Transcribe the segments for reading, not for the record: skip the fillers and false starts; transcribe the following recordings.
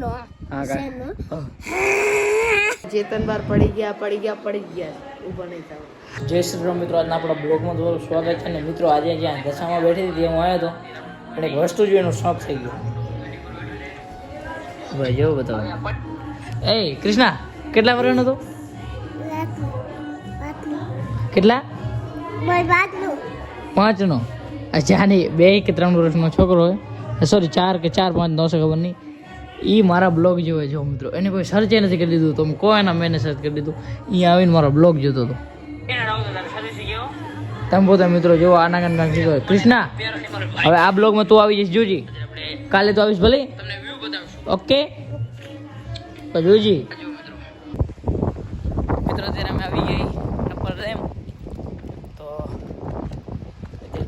हाँ चेतन बार पड़ी गया ऊपर नहीं था। जय श्री राम मित्रों, आज अपना ब्लॉग में તમારું સ્વાગત છે ને મિત્રો આજે જ્યાં દશામાં બેઠી હતી હું આવ્યો તો પણ એક વસ્તુ જોઈને શોક થઈ ગયો ભાઈ જો બતાવો એ કૃષ્ણા કેટલા વર્ષનો હતો કેટલા 5 નો અચ્છા નહીં 2 કે 3 વર્ષનો છોકરો હોય સોરી 4 કે 4 5 નો છે ખબર નહીં એ મારા બ્લોગ જોવે જો મિત્રો એને કોઈ સર્ચ નથી કરી દીધું તો કોઈ એના મેં સર્ચ કરી દીધું એ આવીને મારો બ્લોગ જોતો હતો તમે પોતા મિત્રો જો આના કાન કાંક શીખો કૃષ્ણા હવે આ બ્લોગમાં તું આવી જઈશ જોજી કાલે તો આવીશ ભલે ઓકે તો જોજી મિત્રો અત્યારે અમે આવી ગઈ ટપ્પર ડેમ તો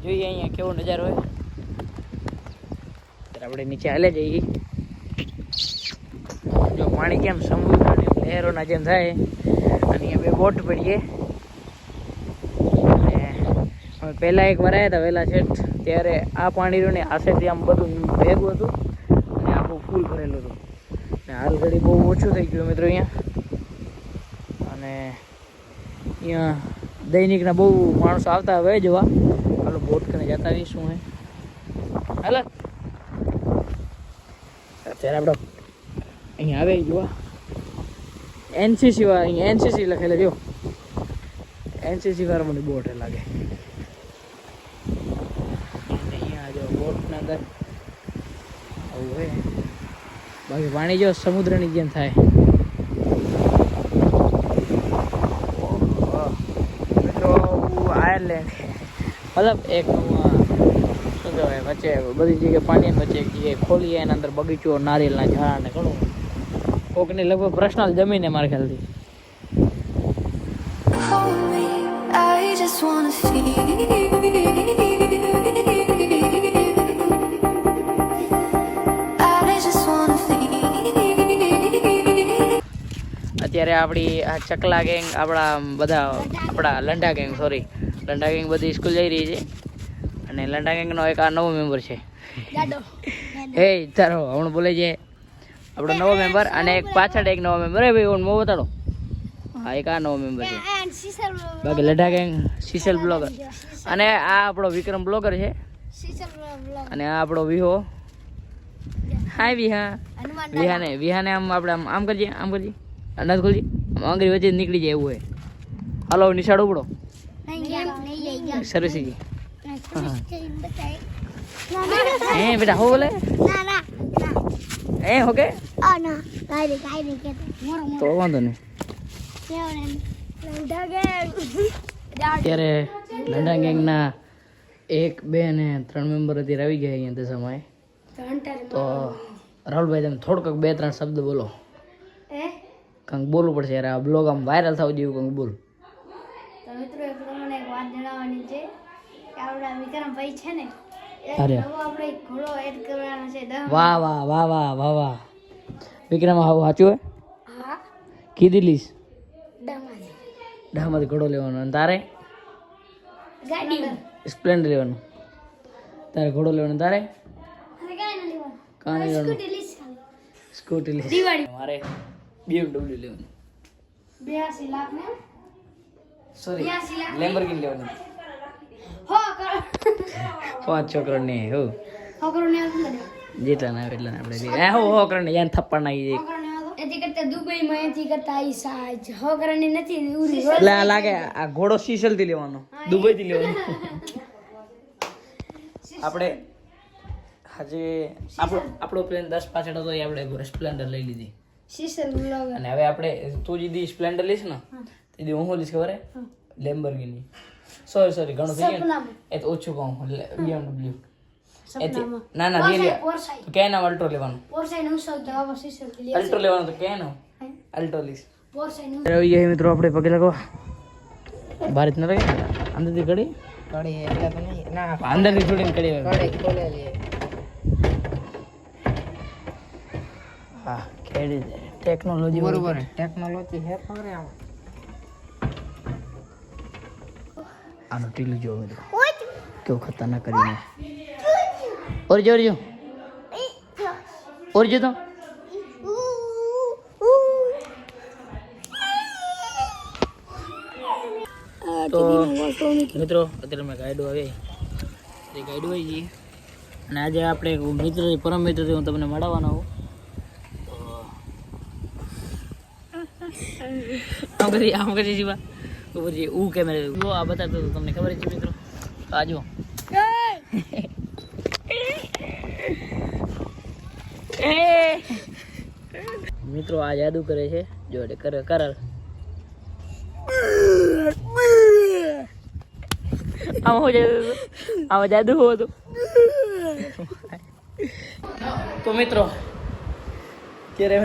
જોઈએ અહીંયા કેવો નજારો હોય ત્યારે આપણે નીચે હાલે જઈએ જો પાણી કેમ સમુદ્રની લહેરોના જેમ થાય અને અહીંયા બે બોટ પડીએ અને અમે પહેલાં એક વાર આવ્યા હતા વહેલા છેઠ ત્યારે આ પાણી રહ્યું ને આ સાઈડથી આમ બધું ભેગું હતું અને આખું ફૂલ ભરેલું હતું ને હાલ ઘડી બહુ ઓછું થઈ ગયું મિત્રો અહીંયા અને અહીંયા દૈનિકના બહુ માણસો આવતા હવે જોવા હાલો બોટ કરીને જતા આવીએ શું હે હાલ અત્યારે આપણે અહીંયા આવે જોવા એનસીસી વાળા અહીંયા એનસીસી લખેલા જો એનસીસી વાળા મને બોટ લાગે અહીંયા જો બોટના અંદર આવું હોય બાકી પાણી જો સમુદ્રની જેમ થાય મિત્રો આયર્લેન્ડ મતલબ એક શું કહેવાય વચ્ચે બધી જગ્યાએ પાણી વચ્ચે એક જગ્યાએ ખોલીએ એના અંદર બગીચો નારિયેળના ઝાડ ને ઘણું કોકની લગભગ પર્સનલ જમીન મારા ખ્યાલથી અત્યારે આપણી આ ચકલા ગેંગ આપણા લંડા ગેંગ બધી સ્કૂલ જઈ રહી છે અને લંડા ગેંગનો એક આ નવો મેમ્બર છે હે તારો હમણાં બોલે છે આપણો નવો મેમ્બર અને એક પાછળ એક નવો મેમ્બર હે ભાઈ હું મો બતાડો હા એક આ નવો મેમ્બર છે બાકી લંડા ગેંગ સીસલ બ્લોગર અને આ આપણો વિક્રમ બ્લોગર છે અને આ આપણો વિહો હાય વિહાને આમ આપણે આમ કરજે અનાજ ખોલજી આમ આંગળી વચ્ચે નીકળી જાય એવું હોય હાલો નિશાળ ઉપડો સરસજી હે બેટા હો બોલે ઓકે તો વાંધો નહીં અત્યારે લંડા ગેંગના 1 2 અને 3 મેમ્બર અત્યારે આવી ગયા અહીંયા દશામાં તો રાહુલભાઈ તમે થોડુંક 2-3 શબ્દ બોલો કંઈક બોલવું પડશે યાર આ બ્લોગ આમ વાયરલ થવું જેવું કંઈક બોલ તો મિત્રો એક તમને એક વાત જણાવવાની છે કે આપણા વિક્રમભાઈ છે ને અરે આપણે ઘોડો એડ કરવાનો છે વાહ વિક્રમ આવું સાચું હે હા કીધી લીસ ડામાંથી ઘોડો લેવાનો અને તારે ગાડી સ્પ્લેન્ડર લેવાનું તારે ઘોડો લેવાનો તારે કાંઈ લેવાનું સ્કૂટી લીસ મારે BMW લેવાનું 82 લાખ ને સોરી લેમ્બોર્ગિની લેવાની હો કરો 5 કરોડ ની હો કરો ને જેટલા ના એટલા આપણે હો કરોડ ને યાર થપ્પડ નાખી દે એથી કરતા દુબઈ માં એથી કરતા આ સાઈજ હો કરવાની નથી ઉરી લા લાગે આ ઘોડો સીસલ થી લેવાનો દુબઈ થી લેવાનો આપણે આજે આપણો પ્લેન 10 પાછળ હતો એ આપણે સ્પ્લેન્ડર લઈ લીધી સીસલ બ્લોગ અને હવે આપણે તું જીદી સ્પ્લેન્ડર લઈશ ને દીદી હું લઈશ ખબર હે લેમ્બોર્ગિની સોરી ઘણું થઈ ગયું એ તો ઓછું કહું BMW ના રિયલી તો કે ના અલ્ટ્રો લેવાનું પોર્સાઈ નું સૌ તો આવો સીસલ લે અલ્ટ્રો લેવાનું તો કે નો અલ્ટ્રો લઈશ પોર્સાઈ નું આવી ગયા મિત્રો આપણે પગે લગવા ભારત ન રહે અંદરથી કડી એટલે તો નહીં ના અંદરથી છોડીને કડી ખોલે લે હા કેડી ટેકનોલોજી બરોબર ટેકનોલોજી હે ખબર આમ આનો ટીલું જો મિત્રો કેવું ખતરનાક કરીને ઓરજો તો તો મિત્રો અત્યારે મેં ગાઈડો આવી એ ગાઈડો આવી જઈએ અને આજે આપણે એક મિત્ર પરમ મિત્રથી હું તમને મળવાનો આવું તો આમ કરી જીવા ઉપર જે હું કેમેરા જો આ બતાવતો તો તમને ખબર છે મિત્રો આ જો મિત્રો આ જાદુ કરે છે જો કરે કરાર આમાં જાદુ હોવો તો તો મિત્રો તારી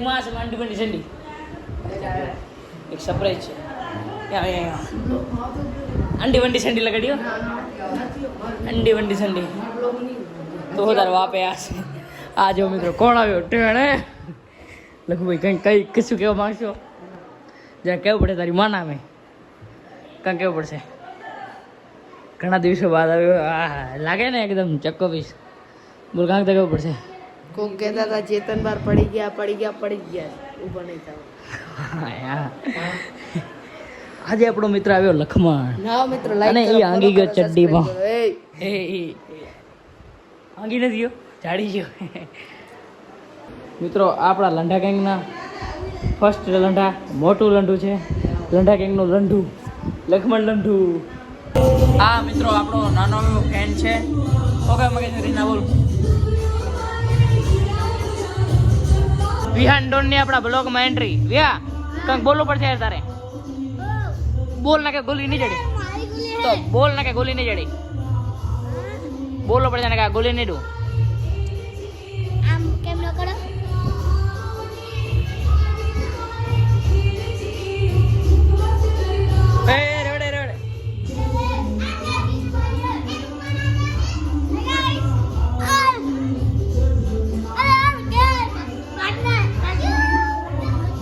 માં છે અંડી બંડી સંડી એક સરપ્રાઈઝ છે અંડી બંડી સંડી લગાડ્યો અંડી બંડી સંડી તો તાર વાપે આ છે આ જો મિત્રો કોણ આવ્યો ટેણે લખુભાઈ કંઈ કશું કહેવા માંગશો જ્યાં કહેવું પડે તારી માં નામે કાં કેવું પડશે ઘણા દિવસો બાદ આવ્યો આ લાગે ને એકદમ ચક્કો પીસ બોલ કાંક તો કેવું પડશે કોક કહેતા હતા ચેતન બાર પડી ગયા ઊભો નહીં થવા આજે આપણો મિત્ર આવ્યો લખમણ ના મિત્ર અને એ આંગી ગયો ચડ્ડીમાં એ આંગી નથી ગયો જાડી ગયો મિત્રો આપણા લંડા ગેંગના ફર્સ્ટ લંડા મોટું લંડુ છે લંડા ગેંગનું લંડુ લખમણ લંડુ આ મિત્રો આપણો નાનો એવો ફેન છે ઓકે મગેશ્વરી ના બોલ વિહાન ડોન ની આપણા બ્લોગમાં એન્ટ્રી વિહા કંઈક બોલવું પડશે યાર તારે બોલ ના કે ગોલી નહીં જડી તો બોલ ના કે ગોલી નહીં જડી બોલવું પડશે ને કે ગોલી નહીં ડું આમ કેમ ન કરો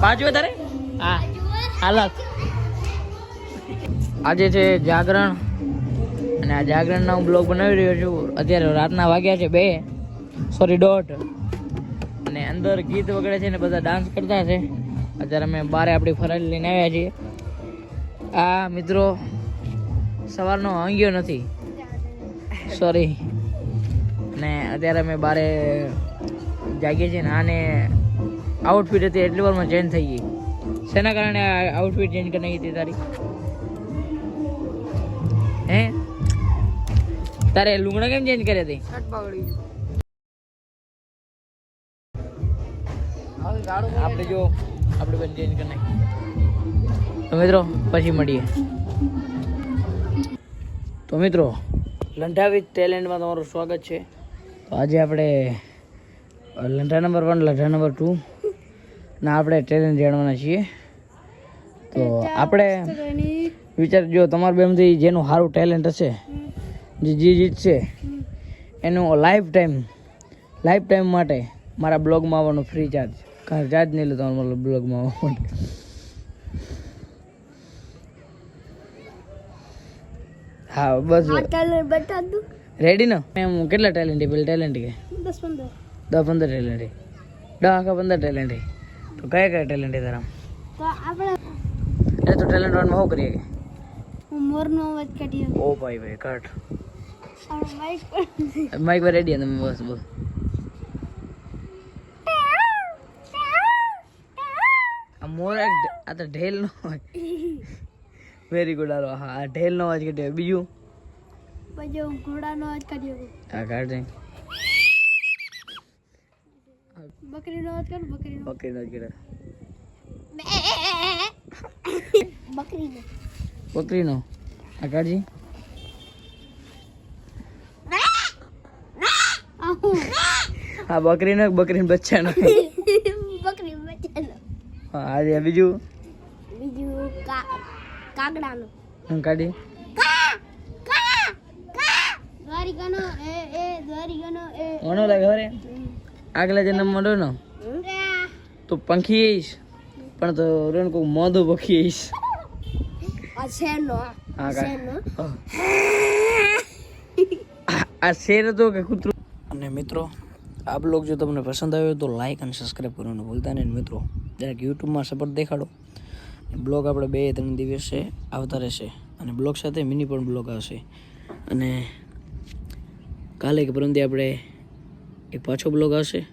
બાજુ તારે હા હાલત આજે છે જાગરણ અને આ જાગરણના હું બ્લોગ બનાવી રહ્યો છું અત્યારે રાતના વાગ્યા છે 1:30 અને અંદર ગીત વગેરે છે ને બધા ડાન્સ કરતા છે અત્યારે અમે બારે આપણી ફરાળી લઈને આવ્યા છીએ આ મિત્રો સવારનો ઊંઘ્યો નથી સોરી ને અત્યારે અમે બારે જાગીએ છીએ ને આને આઉટફિટ હતી એટલી વારમાં ચેન્જ થઈ ગઈ શેના કારણે આઉટફિટ ચેન્જ કરી નાખી હતી તારી હે તારે લુગડા કેમ ચેન્જ કરી હતી આપણે જો આપણે પણ ચેન્જ કરી નાખી તો મિત્રો પછી મળીએ તો મિત્રો લંઢા વિથ ટેલેન્ટમાં તમારું સ્વાગત છે તો આજે આપણે લંઢા નંબર 1 લંઢા નંબર 2 ના આપણે ટેલેન્ટ જાણવાના છીએ તો આપણે વિચાર જો તમારા બેમાંથી જેનું સારું ટેલેન્ટ હશે જે જીતશે એનું લાઈફ ટાઈમ માટે મારા બ્લોગમાં આવવાનું ફ્રી ચાર્જ કારણ ચાર્જ નહીં લો તમારા બ્લોગમાં આવવા માટે હા બસ રેડી ને એમ કેટલા ટેલેન્ટ પેલા ટેલેન્ટ કે 10-15 ટેલેન્ટ 10-15 ટેલેન્ટ તો કયા ટેલેન્ટ તારા તો આપણે એટલે તો ટેલેન્ટ વનમાં શું કરીએ કે હું મોરનો અવાજ કાઢીએ ઓ ભાઈ કાઢ માઈક માઈક પર રેડી તમે બસ બોલ આ મોર આ તો ઢેલ નો હોય વેરી ગુડ હાલો હા આ ઢેલ નો અવાજ કાઢ્યો બીજું પછી હું ઘોડાનો અવાજ કાઢ્યો હા કાઢ દે બકરીનો અવાજ કર બકરીનો અવાજ કાઢ બકરીનો આ કાઢજી હા બકરીનો બચ્ચાનો હા આજે બીજું કાગડાનો કાઢી દ્વારિકાનો દ્વારિકાનો ઓનો લાગે હરે આગલા જન્મ મળો ને તો પંખી આવીશ પણ તો રણ કોઈ મોઢું પખી આવીશ આ શેર હતો કે કૂતરું અને મિત્રો આ બ્લોગ જો તમને પસંદ આવ્યો તો લાઈક અને સબસ્ક્રાઈબ કરવાનું ભૂલતા નહીં મિત્રો જરાક યુટ્યુબમાં સપોર્ટ દેખાડો બ્લોગ આપણે 2-3 દિવસે આવતા રહેશે અને બ્લોગ સાથે મિની પણ બ્લોગ આવશે અને કાલે કે પરમદી આપણે એક પાછો બ્લોગ આવશે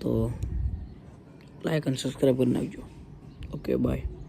તો લાઈક અને સબસ્ક્રાઈબ કરી નાખજો. Okay bye.